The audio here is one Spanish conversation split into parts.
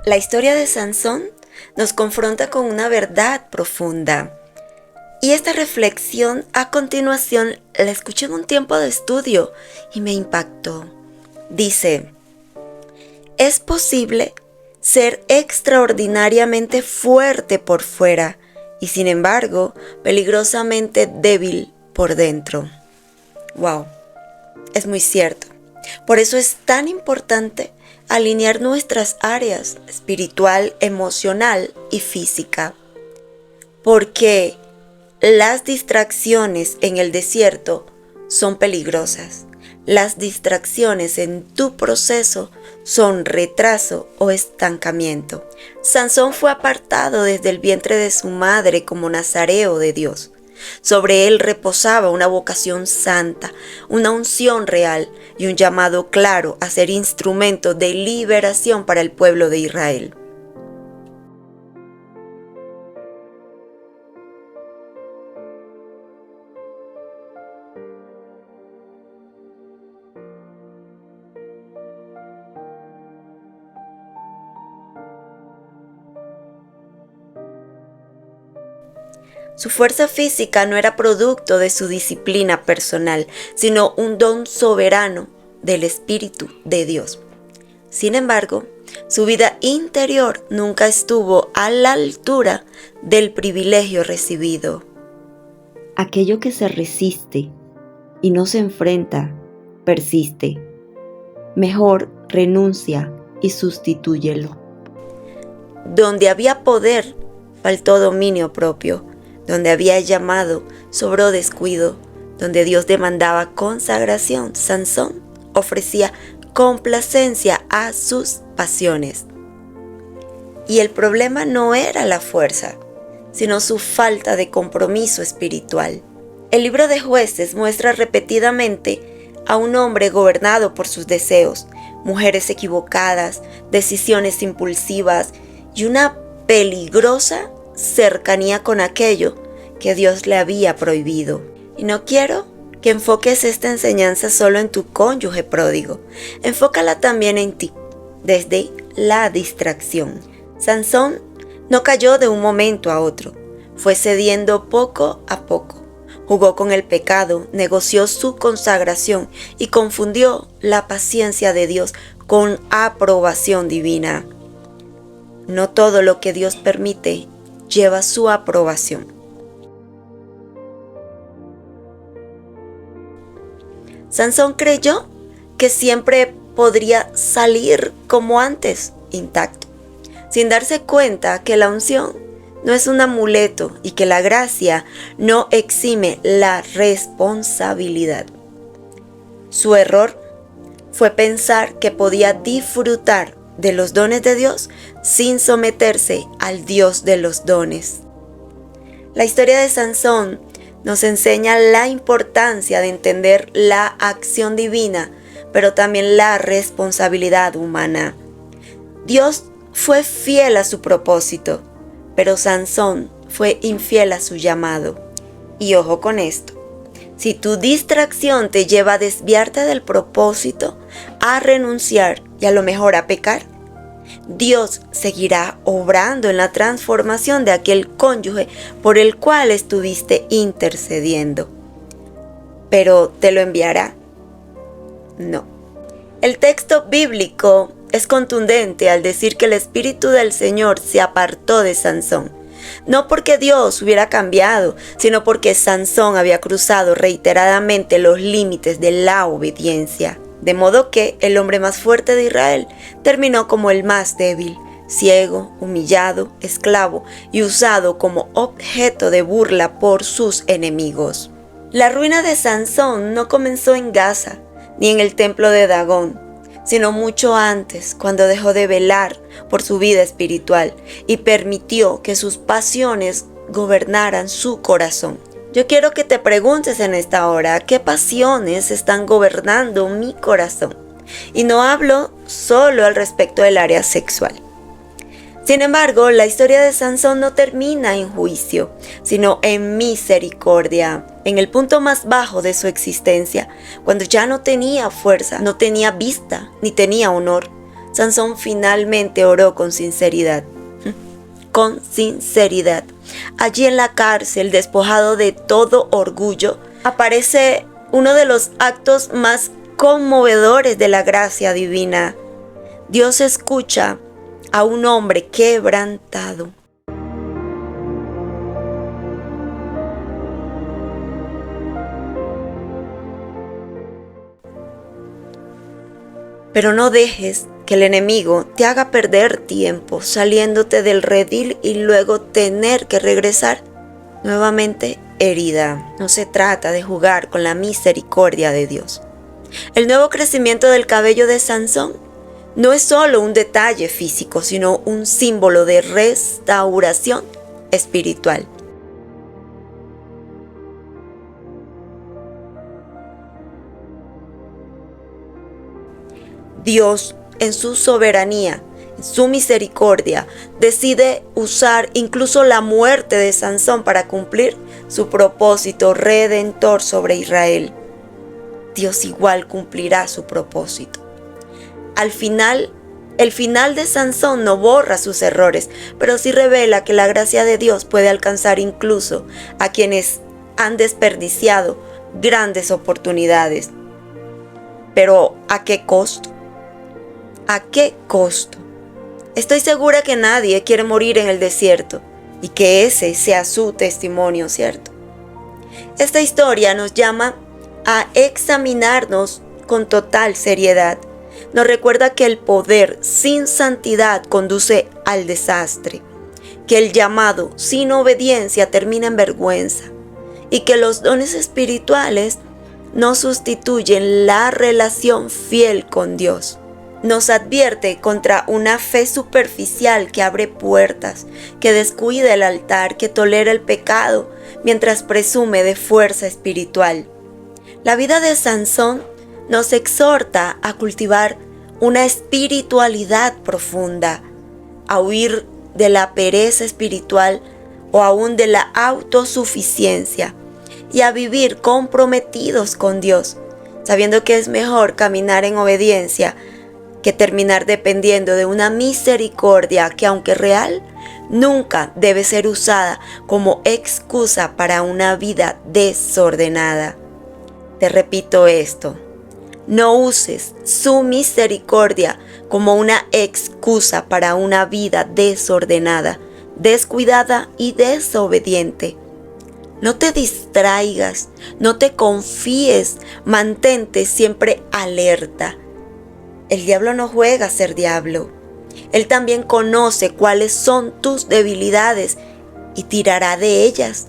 La historia de Sansón nos confronta con una verdad profunda. Y esta reflexión a continuación la escuché en un tiempo de estudio y me impactó. Dice: es posible ser extraordinariamente fuerte por fuera y sin embargo peligrosamente débil por dentro. Wow, es muy cierto. Por eso es tan importante alinear nuestras áreas espiritual, emocional y física. Porque las distracciones en el desierto son peligrosas. Las distracciones en tu proceso son retraso o estancamiento. Sansón fue apartado desde el vientre de su madre como nazareo de Dios. Sobre él reposaba una vocación santa, una unción real y un llamado claro a ser instrumento de liberación para el pueblo de Israel. Su fuerza física no era producto de su disciplina personal, sino un don soberano del Espíritu de Dios. Sin embargo, su vida interior nunca estuvo a la altura del privilegio recibido. Aquello que se resiste y no se enfrenta, persiste. Mejor renuncia y sustitúyelo. Donde había poder, faltó dominio propio. Donde había llamado, sobró descuido. Donde Dios demandaba consagración, Sansón ofrecía complacencia a sus pasiones. Y el problema no era la fuerza, sino su falta de compromiso espiritual. El libro de Jueces muestra repetidamente a un hombre gobernado por sus deseos, mujeres equivocadas, decisiones impulsivas y una peligrosa cercanía con aquello que Dios le había prohibido. Y no quiero que enfoques esta enseñanza solo en tu cónyuge pródigo. Enfócala también en ti, desde la distracción. Sansón no cayó de un momento a otro, fue cediendo poco a poco. Jugó con el pecado, negoció su consagración y confundió la paciencia de Dios con aprobación divina. No todo lo que Dios permite lleva su aprobación. Sansón creyó que siempre podría salir como antes, intacto, sin darse cuenta que la unción no es un amuleto y que la gracia no exime la responsabilidad. Su error fue pensar que podía disfrutar de los dones de Dios sin someterse al Dios de los dones. La historia de Sansón nos enseña la importancia de entender la acción divina, pero también la responsabilidad humana. Dios fue fiel a su propósito, pero Sansón fue infiel a su llamado. Y ojo con esto. Si tu distracción te lleva a desviarte del propósito, a renunciar y a lo mejor a pecar, Dios seguirá obrando en la transformación de aquel cónyuge por el cual estuviste intercediendo. ¿Pero te lo enviará? No. El texto bíblico es contundente al decir que el Espíritu del Señor se apartó de Sansón. No porque Dios hubiera cambiado, sino porque Sansón había cruzado reiteradamente los límites de la obediencia. De modo que el hombre más fuerte de Israel terminó como el más débil, ciego, humillado, esclavo y usado como objeto de burla por sus enemigos. La ruina de Sansón no comenzó en Gaza ni en el templo de Dagón, sino mucho antes, cuando dejó de velar por su vida espiritual y permitió que sus pasiones gobernaran su corazón. Yo quiero que te preguntes en esta hora, ¿qué pasiones están gobernando mi corazón? Y no hablo solo al respecto del área sexual. Sin embargo, la historia de Sansón no termina en juicio, sino en misericordia. En el punto más bajo de su existencia, cuando ya no tenía fuerza, no tenía vista, ni tenía honor, Sansón finalmente oró con sinceridad. Con sinceridad. Allí en la cárcel, despojado de todo orgullo, aparece uno de los actos más conmovedores de la gracia divina. Dios escucha a un hombre quebrantado. Pero no dejes que el enemigo te haga perder tiempo saliéndote del redil y luego tener que regresar nuevamente herida. No se trata de jugar con la misericordia de Dios. El nuevo crecimiento del cabello de Sansón no es solo un detalle físico, sino un símbolo de restauración espiritual. Dios, en su soberanía, en su misericordia, decide usar incluso la muerte de Sansón para cumplir su propósito redentor sobre Israel. Dios igual cumplirá su propósito. El final de Sansón no borra sus errores, pero sí revela que la gracia de Dios puede alcanzar incluso a quienes han desperdiciado grandes oportunidades. Pero ¿a qué costo? ¿A qué costo? Estoy segura que nadie quiere morir en el desierto y que ese sea su testimonio, ¿cierto? Esta historia nos llama a examinarnos con total seriedad. Nos recuerda que el poder sin santidad conduce al desastre, que el llamado sin obediencia termina en vergüenza y que los dones espirituales no sustituyen la relación fiel con Dios. Nos advierte contra una fe superficial que abre puertas, que descuida el altar, que tolera el pecado mientras presume de fuerza espiritual. La vida de Sansón nos exhorta a cultivar una espiritualidad profunda, a huir de la pereza espiritual o aún de la autosuficiencia y a vivir comprometidos con Dios, sabiendo que es mejor caminar en obediencia que terminar dependiendo de una misericordia que, aunque real, nunca debe ser usada como excusa para una vida desordenada. Te repito esto, no uses su misericordia como una excusa para una vida desordenada, descuidada y desobediente. No te distraigas, no te confíes, mantente siempre alerta. El diablo no juega a ser diablo. Él también conoce cuáles son tus debilidades y tirará de ellas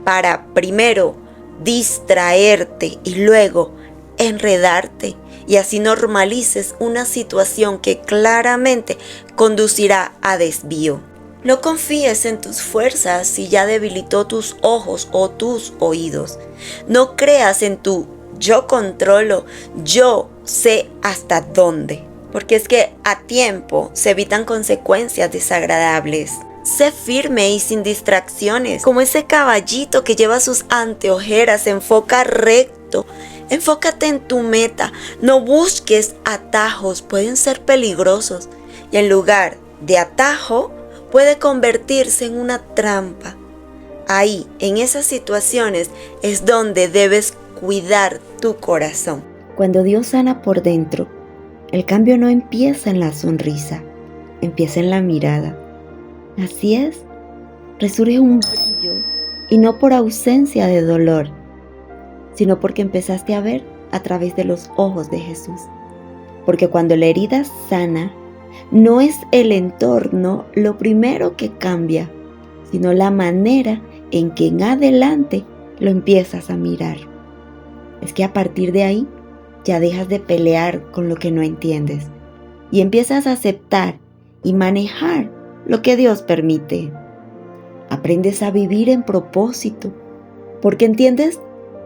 para primero distraerte y luego enredarte, y así normalices una situación que claramente conducirá a desvío. No confíes en tus fuerzas si ya debilitó tus ojos o tus oídos. No creas en tu yo controlo, yo sé hasta dónde, porque es que a tiempo se evitan consecuencias desagradables. Sé firme y sin distracciones, como ese caballito que lleva sus anteojeras, enfoca recto. Enfócate en tu meta, no busques atajos, pueden ser peligrosos y en lugar de atajo puede convertirse en una trampa. Ahí, en esas situaciones, es donde debes cuidar tu corazón. Cuando Dios sana por dentro, el cambio no empieza en la sonrisa, empieza en la mirada. Así es, resurge un brillo y no por ausencia de dolor, sino porque empezaste a ver a través de los ojos de Jesús. Porque cuando la herida sana, no es el entorno lo primero que cambia, sino la manera en que en adelante lo empiezas a mirar. Es que a partir de ahí ya dejas de pelear con lo que no entiendes y empiezas a aceptar y manejar lo que Dios permite. Aprendes a vivir en propósito, porque entiendes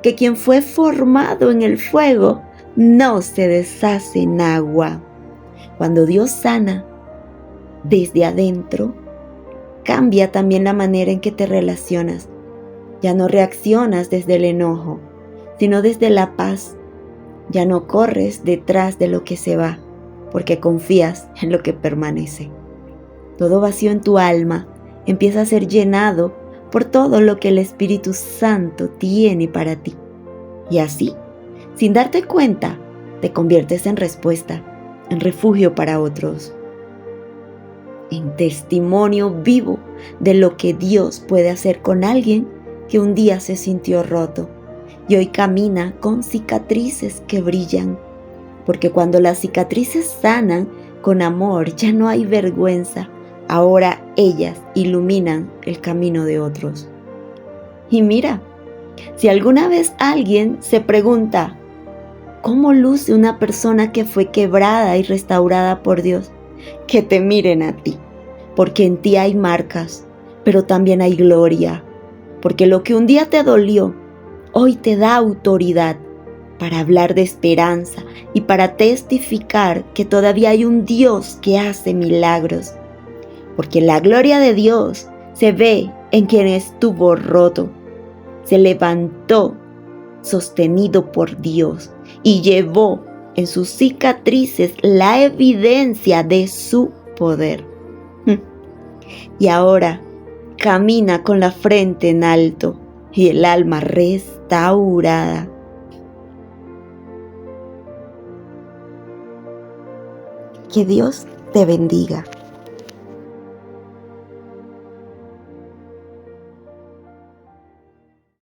que quien fue formado en el fuego no se deshace en agua. Cuando Dios sana desde adentro, cambia también la manera en que te relacionas. Ya no reaccionas desde el enojo, sino desde la paz. Ya no corres detrás de lo que se va, porque confías en lo que permanece. Todo vacío en tu alma empieza a ser llenado por todo lo que el Espíritu Santo tiene para ti. Y así, sin darte cuenta, te conviertes en respuesta, en refugio para otros, en testimonio vivo de lo que Dios puede hacer con alguien que un día se sintió roto y hoy camina con cicatrices que brillan. Porque cuando las cicatrices sanan con amor, ya no hay vergüenza. Ahora ellas iluminan el camino de otros. Y mira, si alguna vez alguien se pregunta, ¿cómo luce una persona que fue quebrada y restaurada por Dios? Que te miren a ti, porque en ti hay marcas, pero también hay gloria. Porque lo que un día te dolió, hoy te da autoridad para hablar de esperanza y para testificar que todavía hay un Dios que hace milagros. Porque la gloria de Dios se ve en quien estuvo roto, se levantó sostenido por Dios y llevó en sus cicatrices la evidencia de su poder. Y ahora camina con la frente en alto y el alma restaurada. Que Dios te bendiga.